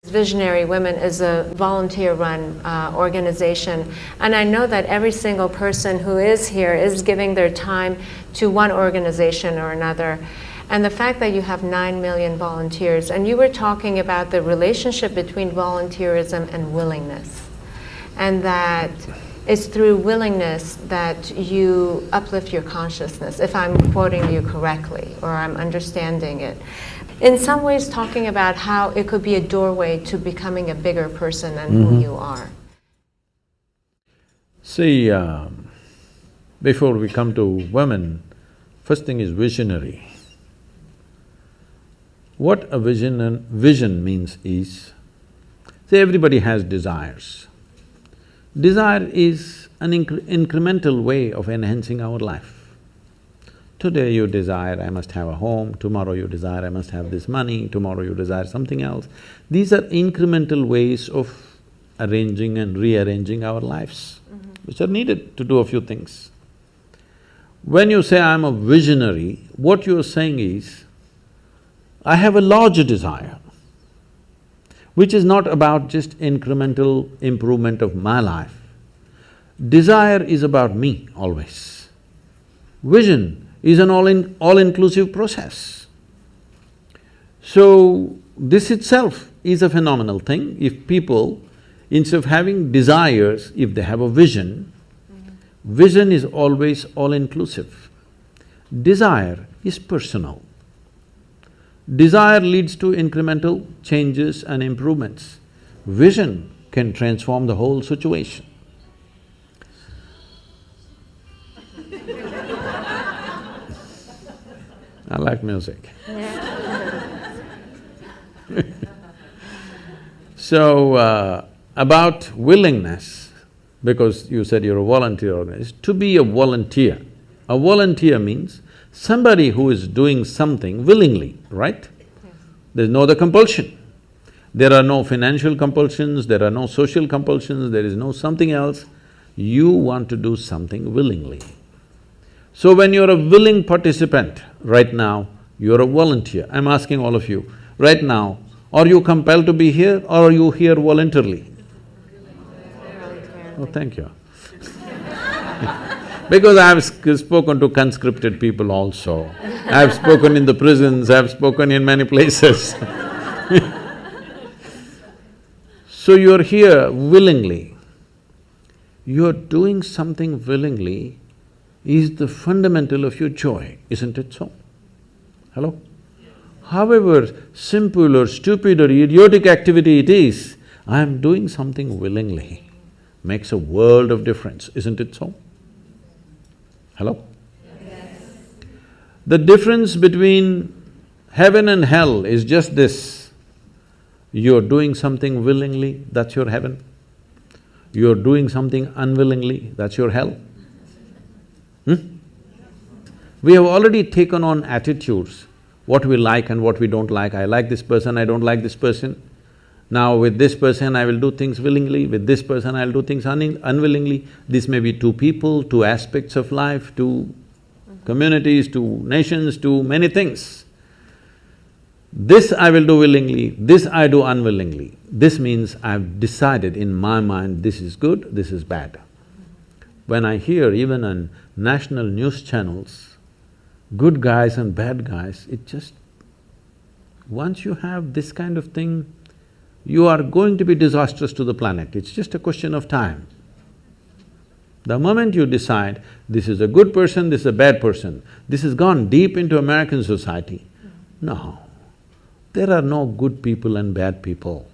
Visionary Women is a volunteer-run organization, and I know that every single person who is here is giving their time to one organization or another. And the fact that you have 9 million volunteers, and you were talking about the relationship between volunteerism and willingness, and that it's through willingness that you uplift your consciousness, if I'm quoting you correctly, or I'm understanding it. In some ways talking about how it could be a doorway to becoming a bigger person than who you are. See, before we come to women, first thing is visionary. What a vision means is, see, everybody has desires. Desire is an incremental way of enhancing our life. Today you desire, I must have a home, tomorrow you desire, I must have this money, tomorrow you desire something else. These are incremental ways of arranging and rearranging our lives, which are needed to do a few things. When you say, I'm a visionary, what you're saying is, I have a larger desire, which is not about just incremental improvement of my life. Desire is about me always. Vision is an all-inclusive process. So, this itself is a phenomenal thing. If people, instead of having desires, if they have a vision, vision is always all-inclusive. Desire is personal. Desire leads to incremental changes and improvements. Vision can transform the whole situation. I like music. So, about willingness, because you said you're a volunteer organization, to be a volunteer. A volunteer means somebody who is doing something willingly, right? Yes. There's no other compulsion. There are no financial compulsions, there are no social compulsions, there is no something else. You want to do something willingly. So when you're a willing participant, right now, you're a volunteer. I'm asking all of you, right now, are you compelled to be here or are you here voluntarily? Oh, thank you. Because I've spoken to conscripted people also. I've spoken in the prisons, I've spoken in many places. So you're here willingly. You're doing something willingly is the fundamental of your joy, isn't it so? Hello? However simple or stupid or idiotic activity it is, I'm doing something willingly, makes a world of difference, isn't it so? Hello? Yes. The difference between heaven and hell is just this. You're doing something willingly, that's your heaven. You're doing something unwillingly, that's your hell. We have already taken on attitudes, what we like and what we don't like. I like this person, I don't like this person. Now with this person I will do things willingly, with this person I'll do things unwillingly. This may be two people, two aspects of life, two communities, two nations, two many things. This I will do willingly, this I do unwillingly. This means I've decided in my mind, this is good, this is bad. When I hear even on national news channels, good guys and bad guys, it just… once you have this kind of thing, you are going to be disastrous to the planet, it's just a question of time. The moment you decide, this is a good person, this is a bad person, this has gone deep into American society. No, there are no good people and bad people.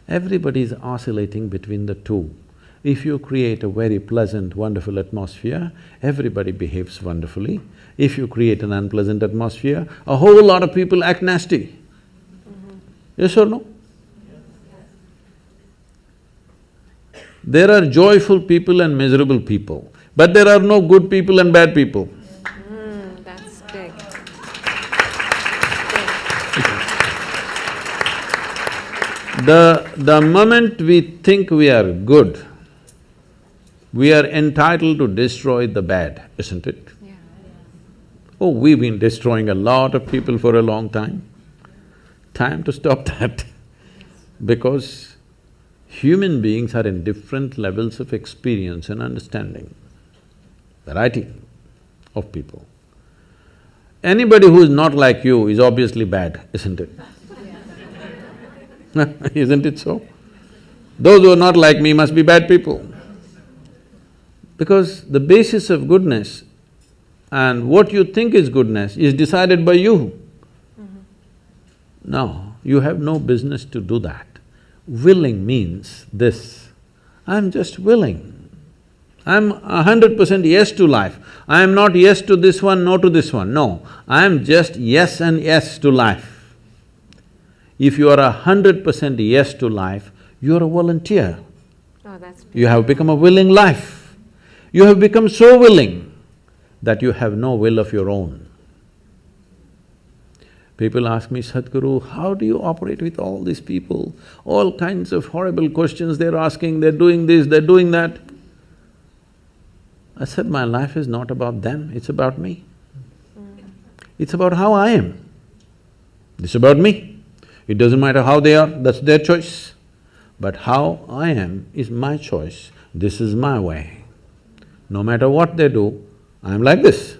Everybody is oscillating between the two. If you create a very pleasant, wonderful atmosphere, everybody behaves wonderfully. If you create an unpleasant atmosphere, a whole lot of people act nasty. Yes or no? There are joyful people and miserable people, but there are no good people and bad people. That's big. The moment we think we are good, we are entitled to destroy the bad, isn't it? Yeah. Oh, we've been destroying a lot of people for a long time. Time to stop that. Because human beings are in different levels of experience and understanding, variety of people. Anybody who is not like you is obviously bad, isn't it? Isn't it so? Those who are not like me must be bad people. Because the basis of goodness and what you think is goodness is decided by you. No, you have no business to do that. Willing means this, I'm just willing. I'm 100% yes to life. I am not yes to this one, no to this one, no. I am just yes and yes to life. If you are 100% yes to life, you are a volunteer. Oh, that's beautiful. You have become a willing life. You have become so willing that you have no will of your own. People ask me, Sadhguru, how do you operate with all these people? All kinds of horrible questions they're asking, they're doing this, they're doing that. I said, my life is not about them, it's about me. It's about how I am. It's about me. It doesn't matter how they are, that's their choice. But how I am is my choice, this is my way. No matter what they do, I'm like this.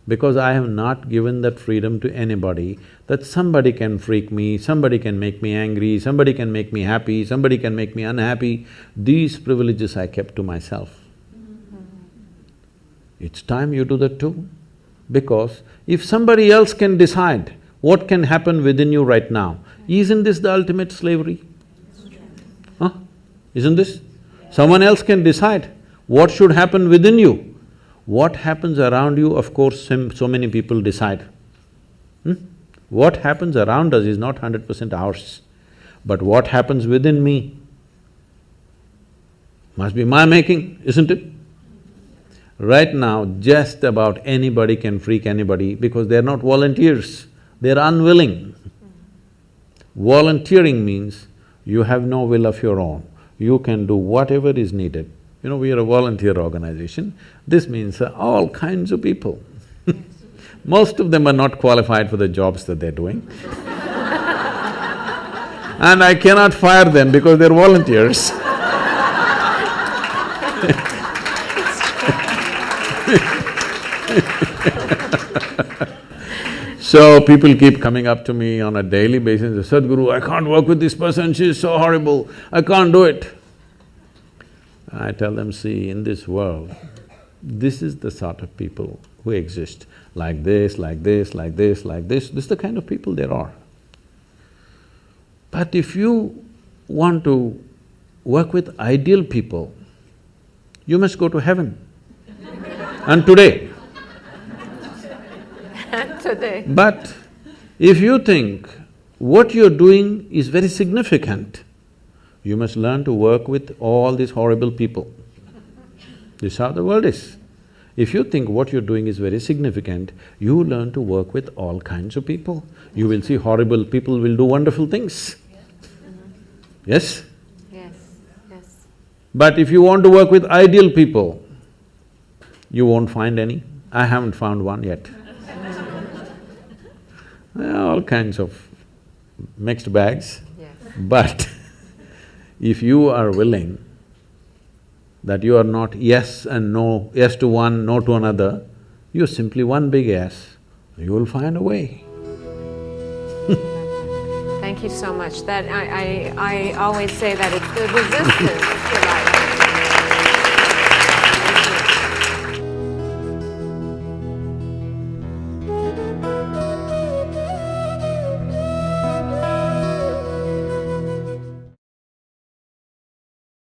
Because I have not given that freedom to anybody that somebody can freak me, somebody can make me angry, somebody can make me happy, somebody can make me unhappy. These privileges I kept to myself. It's time you do that too. Because if somebody else can decide what can happen within you right now, isn't this the ultimate slavery? Huh? Isn't this? Someone else can decide what should happen within you. What happens around you, of course, so many people decide. What happens around us is not 100% ours. But what happens within me must be my making, isn't it? Right now, just about anybody can freak anybody because they're not volunteers, they're unwilling. Volunteering means you have no will of your own, you can do whatever is needed. You know, we are a volunteer organization, this means all kinds of people. Most of them are not qualified for the jobs that they're doing. And I cannot fire them because they're volunteers. So people keep coming up to me on a daily basis, Sadhguru, I can't work with this person, she's so horrible, I can't do it. I tell them, see, in this world, this is the sort of people who exist, like this, like this, like this, like this is the kind of people there are. But if you want to work with ideal people, you must go to heaven. And today. Today. But if you think what you're doing is very significant, you must learn to work with all these horrible people. This is how the world is. If you think what you're doing is very significant, you learn to work with all kinds of people. You will see horrible people will do wonderful things. Yes? Yes, yes. But if you want to work with ideal people, you won't find any. I haven't found one yet. All kinds of mixed bags. Yes. But if you are willing that you are not yes and no, yes to one, no to another, you're simply one big yes, you will find a way. Thank you so much. That I always say that it's the resistance to life.